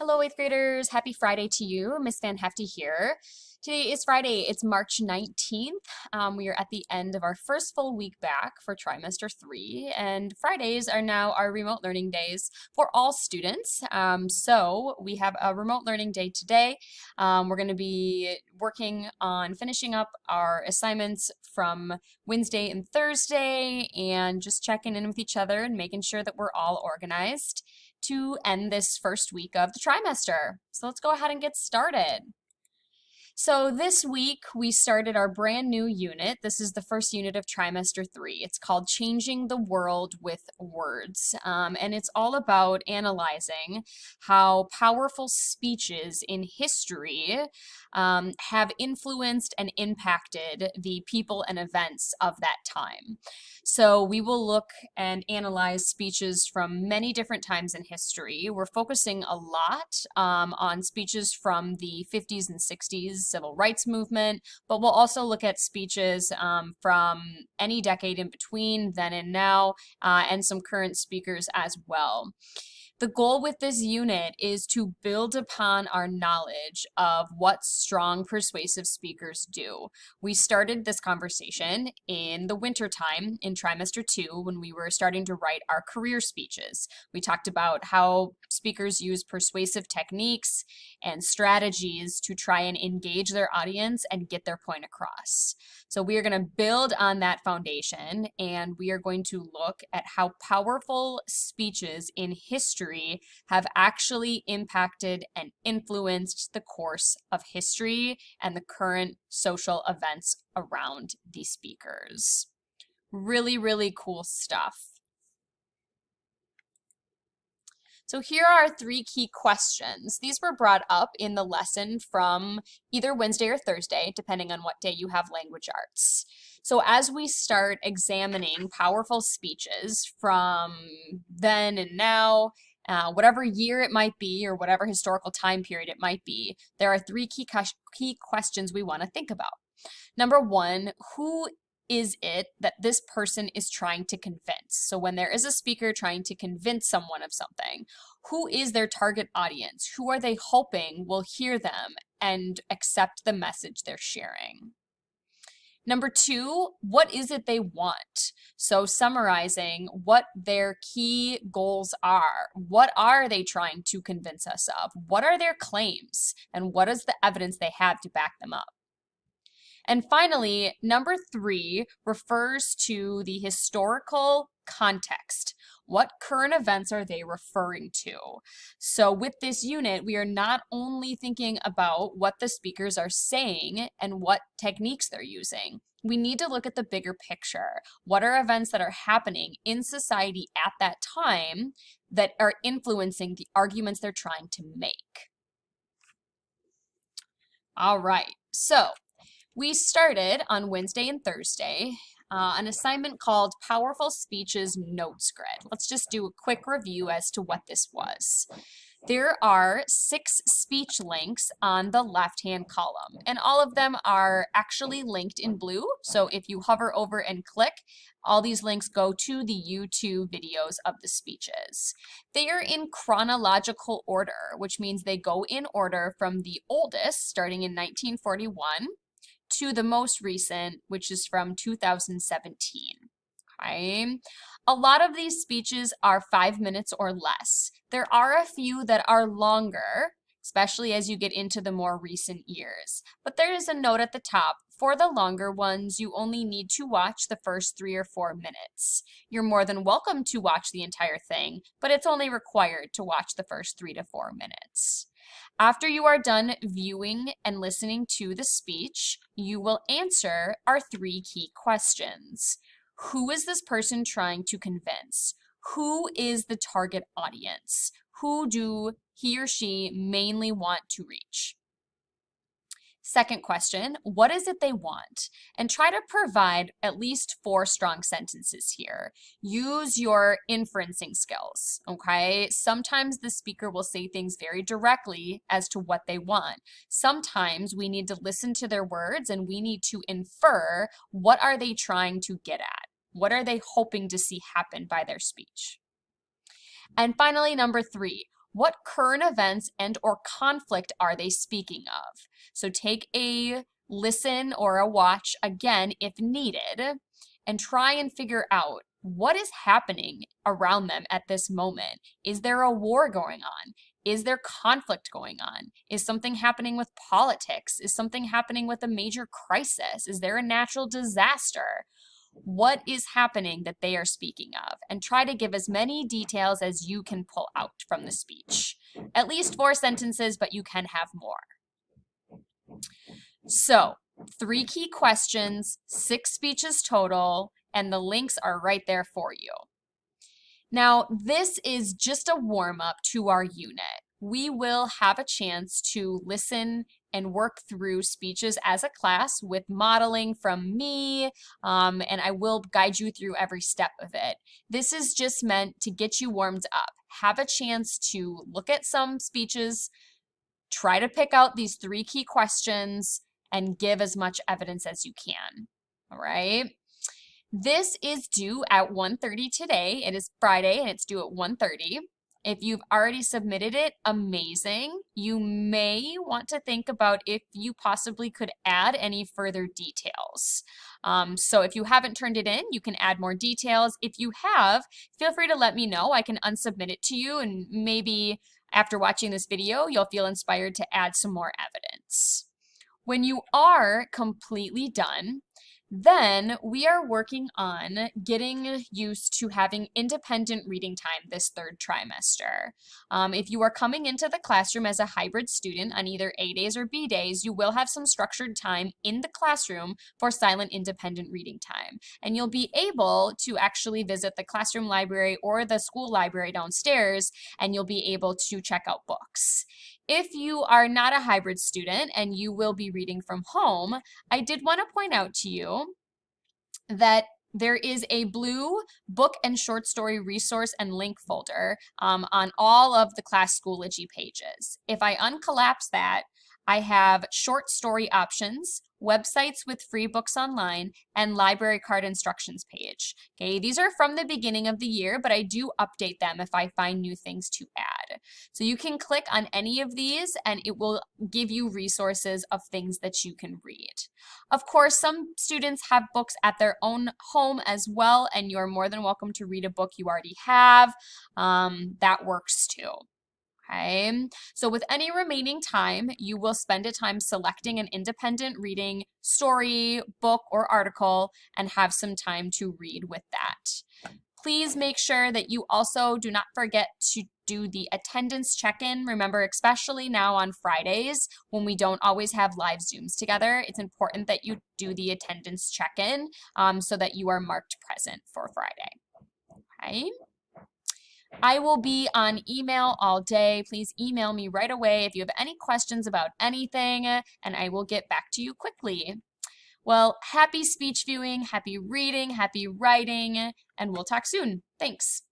Hello, eighth graders. Happy Friday to you. Miss Van Hefty here. Today is Friday. It's March 19th. We are at the end of our first full week back for trimester 3, and Fridays are now our remote learning days for all students. So we have a remote learning day today. We're going to be working on finishing up our assignments from Wednesday and Thursday and just checking in with each other and making sure that we're all organized to end this first week of the trimester. So let's go ahead and get started. So this week we started our brand new unit. This is the first unit of trimester 3. It's called Changing the World with Words. And it's all about analyzing how powerful speeches in history have influenced and impacted the people and events of that time. So we will look and analyze speeches from many different times in history. We're focusing a lot on speeches from the 50s and 60s civil rights movement, but we'll also look at speeches from any decade in between then and now, and some current speakers as well. The goal with this unit is to build upon our knowledge of what strong, persuasive speakers do. We started this conversation in the wintertime in trimester 2 when we were starting to write our career speeches. We talked about how speakers use persuasive techniques and strategies to try and engage their audience and get their point across. So we are going to build on that foundation, and we are going to look at how powerful speeches in history have actually impacted and influenced the course of history and the current social events around the speakers. Really, really cool stuff. So here are 3 key questions. These were brought up in the lesson from either Wednesday or Thursday, depending on what day you have language arts. So as we start examining powerful speeches from then and now, whatever year it might be or whatever historical time period it might be, there are 3 key questions we want to think about. Number 1, who is it that this person is trying to convince? So when there is a speaker trying to convince someone of something, who is their target audience? Who are they hoping will hear them and accept the message they're sharing? Number 2, what is it they want? So summarizing what their key goals are. What are they trying to convince us of? What are their claims? And what is the evidence they have to back them up? And finally, number 3 refers to the historical context. What current events are they referring to? So with this unit, we are not only thinking about what the speakers are saying and what techniques they're using. We need to look at the bigger picture. What are events that are happening in society at that time that are influencing the arguments they're trying to make? All right, so we started on Wednesday and Thursday an assignment called Powerful Speeches Notes Grid. Let's just do a quick review as to what this was. There are 6 speech links on the left-hand column, and all of them are actually linked in blue. So if you hover over and click, all these links go to the YouTube videos of the speeches. They are in chronological order, which means they go in order from the oldest, starting in 1941, to the most recent, which is from 2017. Okay. A lot of these speeches are 5 minutes or less. There are a few that are longer, especially as you get into the more recent years. But there is a note at the top. For the longer ones, you only need to watch the first 3 or 4 minutes. You're more than welcome to watch the entire thing, but it's only required to watch the first 3 to 4 minutes. After you are done viewing and listening to the speech, you will answer our 3 key questions. Who is this person trying to convince? Who is the target audience? Who do he or she mainly want to reach? Second question, what is it they want? And try to provide at least 4 strong sentences here. Use your inferencing skills, okay? Sometimes the speaker will say things very directly as to what they want. Sometimes we need to listen to their words and we need to infer what are they trying to get at? What are they hoping to see happen by their speech? And finally, number 3, What current events and or conflict are they speaking of? So take a listen or a watch again if needed and try and figure out what is happening around them at this moment. Is there a war going on? Is there conflict going on? Is something happening with politics? Is something happening with a major crisis? Is there a natural disaster? What is happening that they are speaking of? And try to give as many details as you can pull out from the speech. At least 4 sentences, but you can have more. So 3 key questions, 6 speeches total, and the links are right there for you. Now, this is just a warm-up to our unit. We will have a chance to listen and work through speeches as a class with modeling from me, and I will guide you through every step of it. This is just meant to get you warmed up. Have a chance to look at some speeches, try to pick out these 3 key questions, and give as much evidence as you can, all right? This is due at 1:30 today. It is Friday and it's due at 1:30. If you've already submitted it, amazing. You may want to think about if you possibly could add any further details. So if you haven't turned it in, you can add more details. If you have, feel free to let me know. I can unsubmit it to you, and maybe after watching this video, you'll feel inspired to add some more evidence. When you are completely done, then we are working on getting used to having independent reading time this 3rd trimester. If you are coming into the classroom as a hybrid student on either A days or B days, you will have some structured time in the classroom for silent independent reading time. And you'll be able to actually visit the classroom library or the school library downstairs, and you'll be able to check out books. If you are not a hybrid student and you will be reading from home, I did want to point out to you that there is a blue book and short story resource and link folder on all of the class Schoology pages. If I uncollapse that, I have short story options, websites with free books online, and library card instructions page. Okay, these are from the beginning of the year, but I do update them if I find new things to add. So you can click on any of these and it will give you resources of things that you can read. Of course, some students have books at their own home as well, and you're more than welcome to read a book you already have. That works too. Okay, so with any remaining time, you will spend a time selecting an independent reading story, book, or article and have some time to read with that. Please make sure that you also do not forget to do the attendance check-in. Remember, especially now on Fridays when we don't always have live Zooms together, it's important that you do the attendance check-in so that you are marked present for Friday. Okay. I will be on email all day. Please email me right away if you have any questions about anything, and I will get back to you quickly. Well, happy speech viewing, happy reading, happy writing, and we'll talk soon. Thanks.